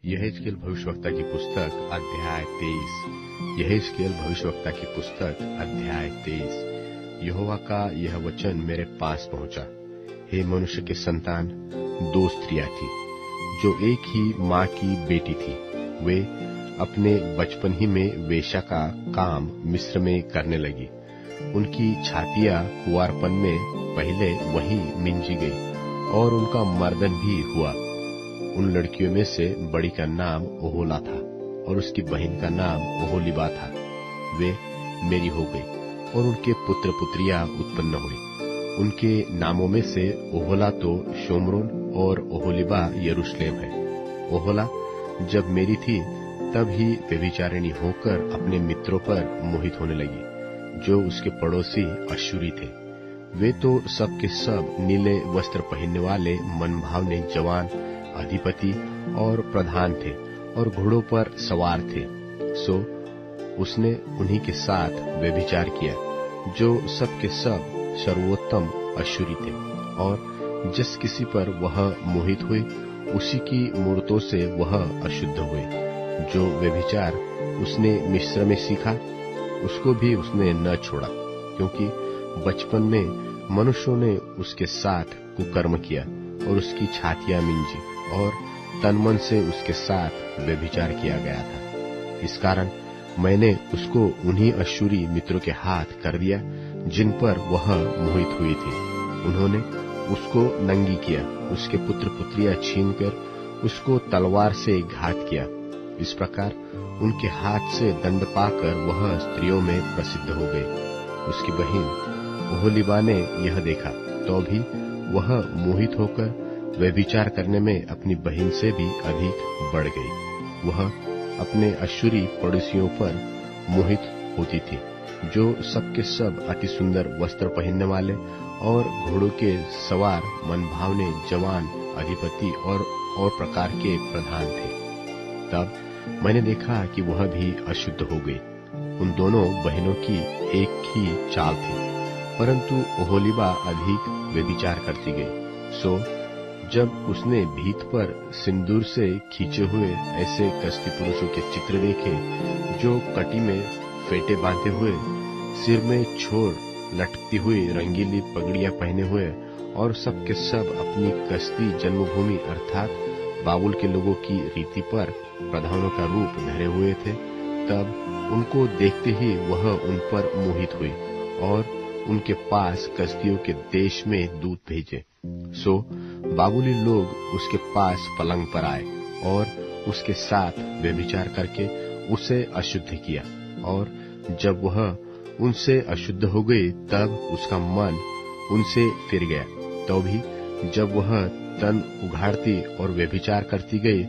यहेजकेल भविष्यवक्ता की पुस्तक अध्याय 23। यहेजकेल भविष्यवक्ता की पुस्तक अध्याय 23। यहोवा का यह वचन मेरे पास पहुंचा। हे मनुष्य के संतान, 2 स्त्रियां थी जो एक ही माँ की बेटी थी। वे अपने बचपन ही में वेश्या का काम मिस्र में करने लगी। उनकी छातियां कुंवारपन में पहले वहीं मिंजी गई और उनका मर्दन भी हुआ। उन लड़कियों में से बड़ी का नाम ओहोला था और उसकी बहन का नाम ओहोलीबा था। वे मेरी हो गई और उनके पुत्र पुत्रियां उत्पन्न हुए। उनके नामों में से ओहोला तो शोमरोन और ओहोलीबा यरूशलेम है। ओहोला जब मेरी थी तब ही व्यभिचारिणी होकर अपने मित्रों पर मोहित होने लगी जो उसके पड़ोसी अश्शूरी थे। वे तो सब के सब नीले वस्त्र पहनने वाले मनभावने जवान अधिपति और प्रधान थे और घोड़ों पर सवार थे। सो उसने उन्हीं के साथ व्यभिचार किया जो सब के सब सर्वोत्तम अश्शूरी थे। और जिस किसी पर वह मोहित हुए उसी की मूर्तों से वह अशुद्ध हुए। जो व्यभिचार उसने मिस्र में सीखा उसको भी उसने न छोड़ा, क्योंकि बचपन में मनुष्यों ने उसके साथ कुकर्म किया और उसकी छातियां मिंजी और तन मन से उसके साथ व्यभिचार किया गया था। इस कारण मैंने उसको उन्हीं अश्शूरी मित्रों के हाथ कर दिया जिन पर वह मोहित हुई थी। उन्होंने उसको नंगी किया, उसके पुत्र पुत्रियां छीनकर उसको तलवार से घात किया। इस प्रकार उनके हाथ से दंड पाकर वह स्त्रियों में प्रसिद्ध हो गई। उसकी बहन ओहोलीबा ने यह देखा तो भी वह मोहित होकर व्यभिचार करने में अपनी बहन से भी अधिक बढ़ गई। वह अपने अश्शूरी पड़ोसियों पर मोहित होती थी जो सबके सब अति सुंदर वस्त्र पहनने वाले और घोड़ों के सवार मनभावने जवान अधिपति और प्रकार के प्रधान थे। तब मैंने देखा कि वह भी अशुद्ध हो गई। उन दोनों बहनों की एक ही चाल थी, परंतु ओहोलीबा अधिक व्यभिचार करती गई। सो जब उसने भीत पर सिंदूर से खींचे हुए ऐसे कसदी पुरुषों के चित्र देखे जो कटी में फेटे बांधे हुए, सिर में छोर लटकती हुई रंगीली पगड़ियां पहने हुए और सब के सब अपनी कसदी जन्मभूमि अर्थात बाबुल के लोगों की रीति पर प्रधानों का रूप धरे हुए थे, तब उनको देखते ही वह उन पर मोहित हुई और उनके पास कसदियों के देश में दूत भेजे। सो बाबुली लोग उसके पास पलंग पर आए और उसके साथ व्यभिचार करके उसे अशुद्ध किया। और जब वह उनसे अशुद्ध हो गई तब उसका मन उनसे फिर गया। तो भी जब वह तन उघाड़ती और व्यभिचार करती गई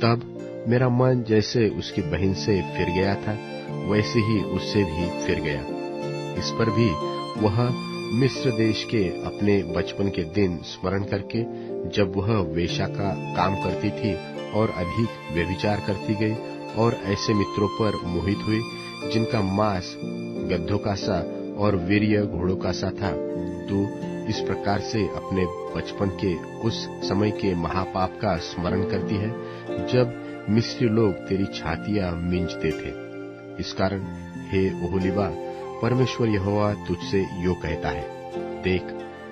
तब मेरा मन जैसे उसकी बहन से फिर गया था वैसे ही उससे भी फिर गया। इस पर भी वह मिस्र देश के अपने बचपन के दिन स्मरण करके जब वह वेश्या का काम करती थी और अधिक व्यभिचार करती गई और ऐसे मित्रों पर मोहित हुई जिनका मांस गद्धों का सा और वीर्य घोड़ों का सा था, तो इस प्रकार से अपने बचपन के उस समय के महापाप का स्मरण करती है जब मिस्री लोग तेरी छातियां मिंजते थे। इस कारण हे ओहोलीबा, परमेश्वर यहोवा तुझसे यो कहता है, देख,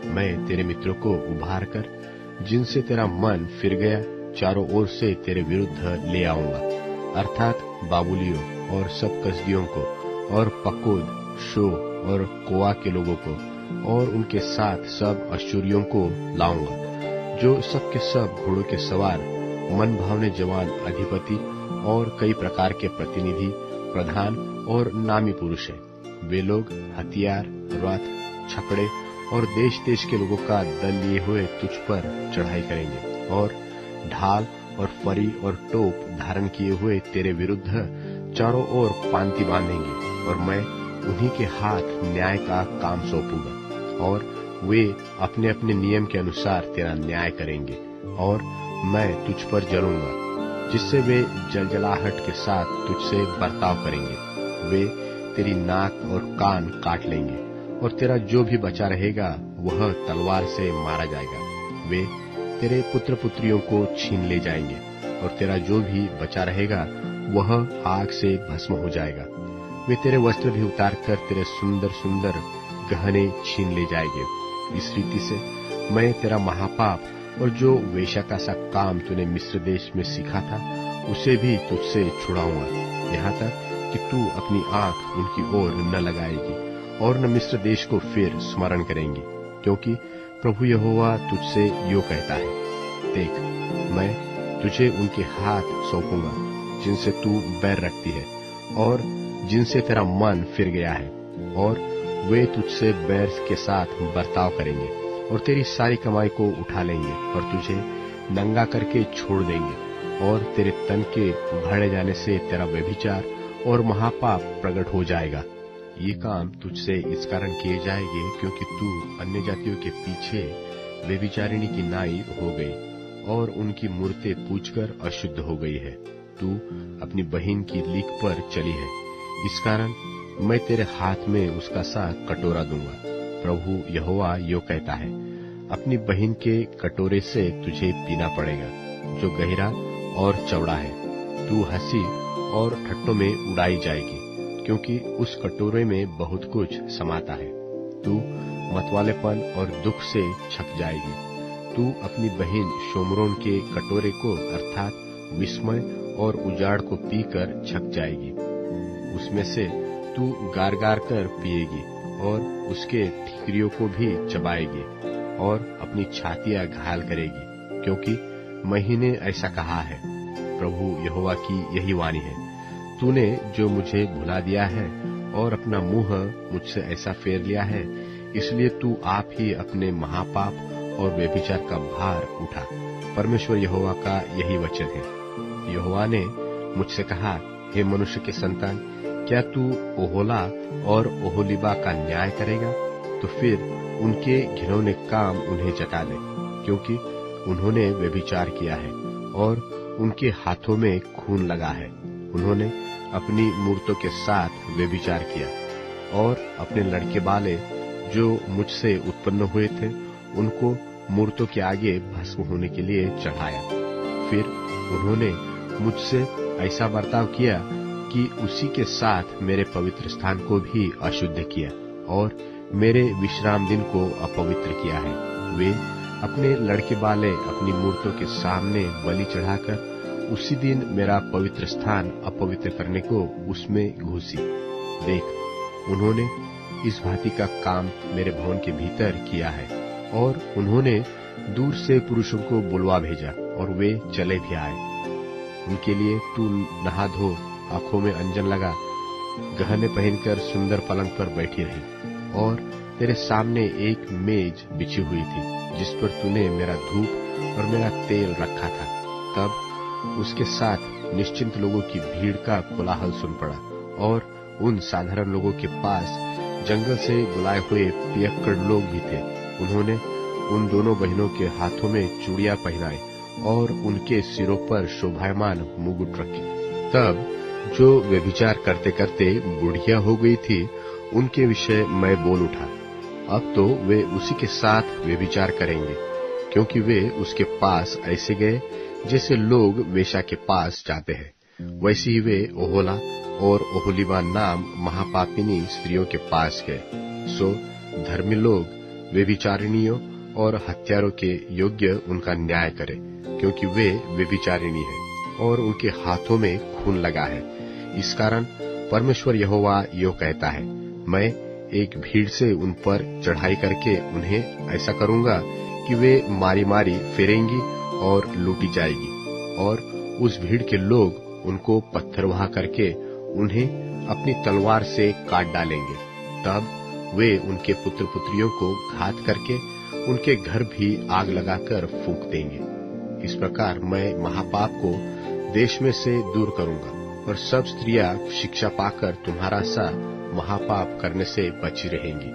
मैं तेरे मित्रों को उभार कर जिनसे तेरा मन फिर गया चारों ओर से तेरे विरुद्ध ले आऊंगा, अर्थात बाबुलियों और सब कसदियों को और पकोद, शो और कोआ के लोगों को और उनके साथ सब अश्शूरियों को लाऊंगा जो सब के सब घोड़ों के सवार मन भावने जवान अधिपति और कई प्रकार के प्रतिनिधि प्रधान और नामी पुरुष हैं। वे लोग हथियार, रथ, छकड़े और देश देश के लोगों का दल लिए हुए तुझ पर चढ़ाई करेंगे और ढाल और फरी और टोप धारण किए हुए तेरे विरुद्ध चारों ओर पांति बांधेंगे और मैं उन्हीं के हाथ न्याय का काम सौंपूंगा और वे अपने अपने नियम के अनुसार तेरा न्याय करेंगे और मैं तुझ पर जलूंगा जिससे वे जलजलाहट के साथ तुझसे बर्ताव करेंगे। वे तेरी नाक और कान काट लेंगे और तेरा जो भी बचा रहेगा वह तलवार से मारा जाएगा। वे तेरे पुत्र पुत्रियों को छीन ले जाएंगे और तेरा जो भी बचा रहेगा वह आग से भस्म हो जाएगा। वे तेरे वस्त्र भी उतार कर तेरे सुंदर सुंदर गहने छीन ले जाएंगे। इस रीति से मैं तेरा महापाप और जो वेश्या का सा काम तूने मिस्र देश में सीखा था उसे भी तुझसे छुड़ाऊंगा, यहाँ तक कि तू अपनी आंख उनकी ओर न लगाएगी और न मिस्र देश को फिर स्मरण करेंगी। क्योंकि प्रभु यहोवा तुझसे यो कहता है, देख, मैं तुझे उनके हाथ सौंपूंगा जिनसे तू बैर रखती है और जिनसे तेरा मन फिर गया है, और वे तुझसे बैर के साथ बर्ताव करेंगे और तेरी सारी कमाई को उठा लेंगे और तुझे नंगा करके छोड़ देंगे। और तेरे तन के उघाड़े जाने से तेरा व्यभिचार और महापाप प्रकट हो जाएगा। ये काम तुझसे इस कारण किए जाएंगे क्योंकि तू अन्य जातियों के पीछे व्यभिचारिणी की नाई हो गई और उनकी मूर्तें पूजकर अशुद्ध हो गई है। तू अपनी बहन की लीक पर चली है, इस कारण मैं तेरे हाथ में उसका सा कटोरा दूंगा। प्रभु यहोवा यो कहता है, अपनी बहन के कटोरे से तुझे पीना पड़ेगा जो गहरा और चौड़ा है। तू हंसी और ठट्टों में उड़ाई जाएगी क्योंकि उस कटोरे में बहुत कुछ समाता है। तू मतवालेपन और दुख से छक जाएगी। तू अपनी बहन शोमरोन के कटोरे को अर्थात विस्मय और उजाड़ को पीकर छक जाएगी। उसमें से तू गार गार कर पिएगी और उसके ठीकरियों को भी चबाएगी और अपनी छातियां घायल करेगी, क्योंकि मैंने ऐसा कहा है। प्रभु यहोवा की यही वाणी है, तूने जो मुझे भुला दिया है और अपना मुंह मुझसे ऐसा फेर लिया है, इसलिए तू आप ही अपने महापाप और व्यभिचार का भार उठा। परमेश्वर यहोवा का यही वचन है। यहोवा ने मुझसे कहा, हे मनुष्य के संतान, क्या तू ओहोला और ओहोलीबा का न्याय करेगा? तो फिर उनके घिनौने काम उन्हें जता दे, क्योंकि उन्होंने व्यभिचार किया है और उनके हाथों में खून लगा है। उन्होंने अपनी मूर्तों के साथ व्यभिचार किया और अपने लड़के बाले जो मुझसे उत्पन्न हुए थे उनको मूर्तों के आगे भस्म होने के लिए चढ़ाया। फिर उन्होंने मुझसे ऐसा बर्ताव किया कि उसी के साथ मेरे पवित्र स्थान को भी अशुद्ध किया और मेरे विश्राम दिन को अपवित्र किया है। वे अपने लड़के बाले अपनी मूर्तों के सामने बलि चढ़ाकर उसी दिन मेरा पवित्र स्थान अपवित्र करने को उसमें घुसी। देख, उन्होंने इस भांति का काम मेरे भवन के भीतर किया है और उन्होंने दूर से पुरुषों को बुलवा भेजा और वे चले भी आए। उनके लिए तू नहा धो, आंखों में अंजन लगा, गहने पहनकर सुंदर पलंग पर बैठी रही और तेरे सामने एक मेज बिछी हुई थी जिस पर तूने मेरा धूप और मेरा तेल रखा था। तब उसके साथ निश्चिंत लोगों की भीड़ का कोलाहल सुन पड़ा और उन साधारण लोगों के पास जंगल से बुलाए हुए पियक्कड़ लोग भी थे। उन्होंने उन दोनों बहनों के हाथों में चूड़ियां पहनाई और उनके सिरों पर शोभायमान मुकुट रखे। तब जो व्यभिचार करते करते बुढ़िया हो गई थी उनके विषय मैं बोल उठा, अब तो वे उसी के साथ व्यभिचार करेंगे, क्योंकि वे उसके पास ऐसे गए जैसे लोग वेश्या के पास जाते हैं। वैसे ही वे ओहोला और ओहोलीबा नाम महापापिनी स्त्रियों के पास गए। सो धर्मी लोग व्यभिचारिणियों और हत्यारों के योग्य उनका न्याय करें, क्योंकि वे व्यभिचारिणी हैं और उनके हाथों में खून लगा है। इस कारण परमेश्वर यहोवा यो कहता है, मैं एक भीड़ से उन पर चढ़ाई करके उन्हें ऐसा करूंगा कि वे मारी मारी फिरेंगी और लूटी जाएगी, और उस भीड़ के लोग उनको पत्थरवाह करके उन्हें अपनी तलवार से काट डालेंगे। तब वे उनके पुत्र पुत्रियों को घात करके उनके घर भी आग लगाकर फूंक देंगे। इस प्रकार मैं महापाप को देश में से दूर करूंगा और सब स्त्रियां शिक्षा पाकर तुम्हारा सा महापाप करने से बची रहेंगी।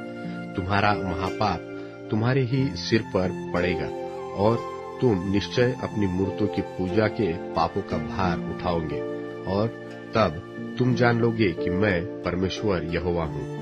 तुम्हारा महापाप तुम्हारे ही सिर पर पड़ेगा और तुम निश्चय अपनी मूर्तों की पूजा के पापों का भार उठाओगे, और तब तुम जान लोगे कि मैं परमेश्वर यहोवा हूँ।